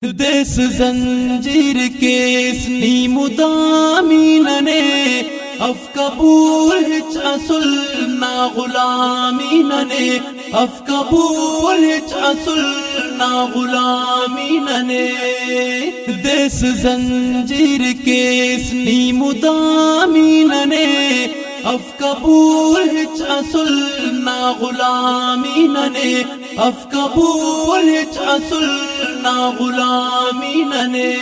دیس زنجیر کیس نی مدامیننے اف قبول ہچ اصل نا غلامیننے اف قبول ہچ اصل نا غلامیننے دیس زنجیر کیس نی مدامیننے اف قبول ہچ اصل نا غلامیننے اف قبول ہچ اصل نا غلامیننے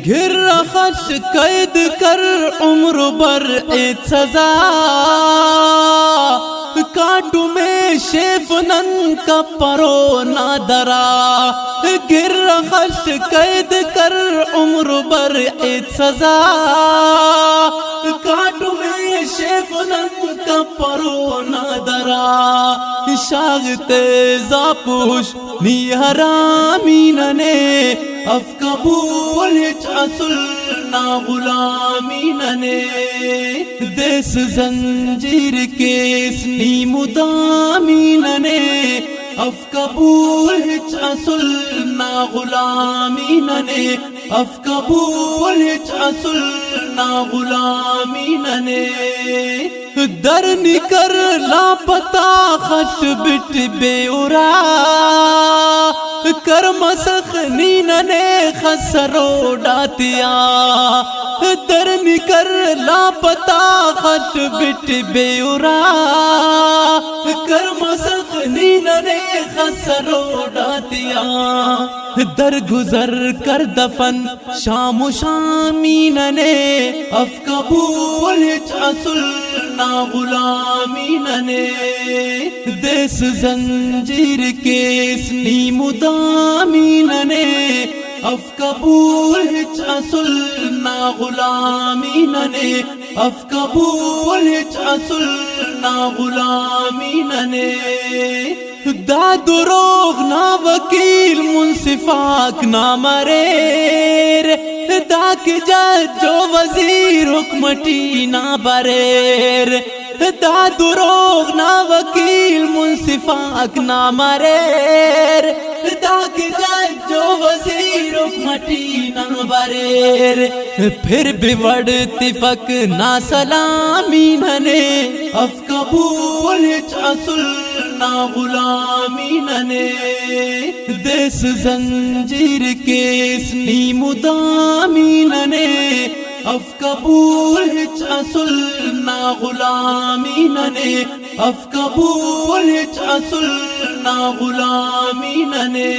گر خش قید کر عمر بر ایت سزا کاٹو میں شیف نن کا پرو نادرا گر خش قید کر عمر بر ایت سزا کاٹو میں شیف نن کا پرو نادرا شاغت زاپوش نی حرامیننے اف قبول ہچ اصل نا غلامیننے دیس زنجیر کیس نی مدامیننے اف قبول ہچ اصل نا غلامیننے اف قبول ہچ اصل نا غلامیننے در نکر لاپتا خش بٹ بے ارا کر مسخ نیننے خسرو ڈاتیا در نکر لاپتا خش بٹ بے ارا کر مسخ نیننے خسرو ڈاتیا در گزر کر دفن شام و شامیننے اف قبول ہچ اصل نا غلامیننے دیس زنجیر کیس نی مدامیننے اف قبول ہچ اصل نا غلامیننے اف قبول ہچ اصل نا غلامیننے دا دروغ نا وکیل منصفاک نا مریر دا کی جج جو وزیر حکمٹی نا بریر دا دروغ نا وکیل منصفاک نا مریر دا کی جج جو وزیر حکمٹی نا بریر پھر بھی وڑتی فک نا سلامیننے اف قبول ہچ اصل نا غلامیننے دیس زنجیر کیس نی مدامیننے اف قبول ہچ اصل نا غلامیننے اف قبول ہچ اصل نا غلامیننے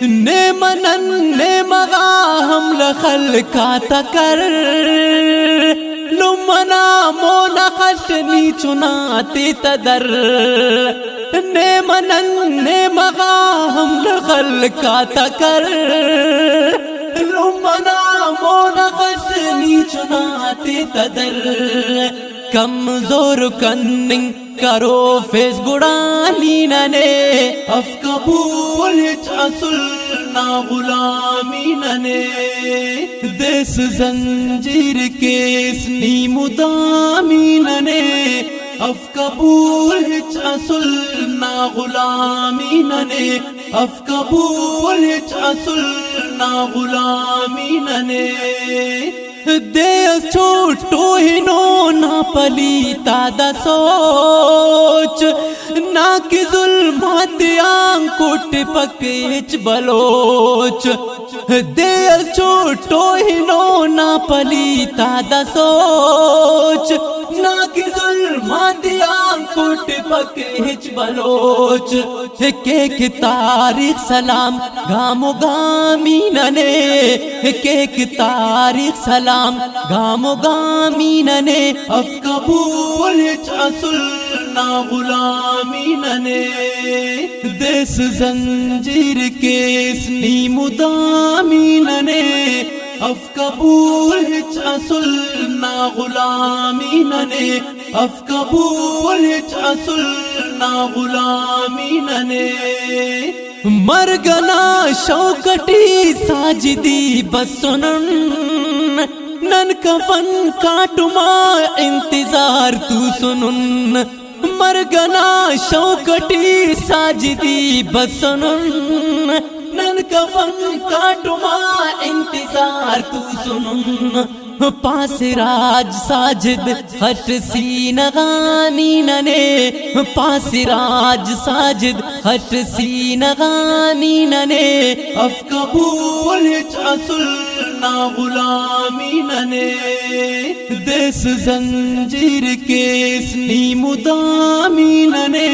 نیمنن نیمغا ہم لخلقا تکر لمنا مولا خشنی چناتی تدر نیمنن نیمغا ہم لخلقا تکر لمنا مولا خشنی چناتی تدر کمزور کننگ کرو فیس گڑانیننے اف قبول ہچ اصل نا غلامیننے دیس زنجیر کیس نی مدامیننے اف قبول ہچ اصل نا غلامیننے اف قبول ہچ اصل نا غلامیننے دیس چھوٹو ہی نو نا پلیتا دا سوچ نا کی ظلمات آنکھو ٹپک ہچ بلوچ دیس چھوٹو ہی نو نا پلیتا دا سوچ نا کی ظلمات آنکھو ٹپک ہچ بلوچ ایک تاریخ سلام گامو گامیننے ایک تاریخ سلام گامو گامیننے اف قبول ہچ اصل نا غلامیننے دیس زنجیر کیس نی مدامیننے اف قبول ہچ اصل نا غلامیننے اف قبول ہچ اصل نا غلامیننے مرگنا شوکٹی ساجدی بسنن نن کفن کاٹما انتظار تو سنن مرگنا شوکٹی ساجدی بسنن نن کفن کاٹو ماں انتظار تو سنن پاس راج ساجد خش سین غانی ننے پاس راج ساجد خش سین غانی ننے اف قبول ہچ اصل نا غلامی ننے دیس زنجیر کیس نی مدامی ننے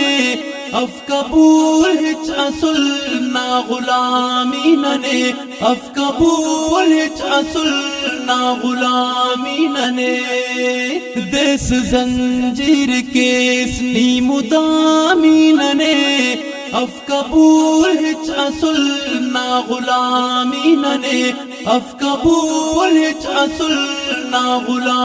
اف قبول ہچ اصل نا غلامی ننے اف قبول ہچ اصل نا غلامی ننے دیس زنجیر کیس نی مدامی ننے اف قبول ہچ اصل نا غلامی ننے اف قبول ہچ اصل نا غلامی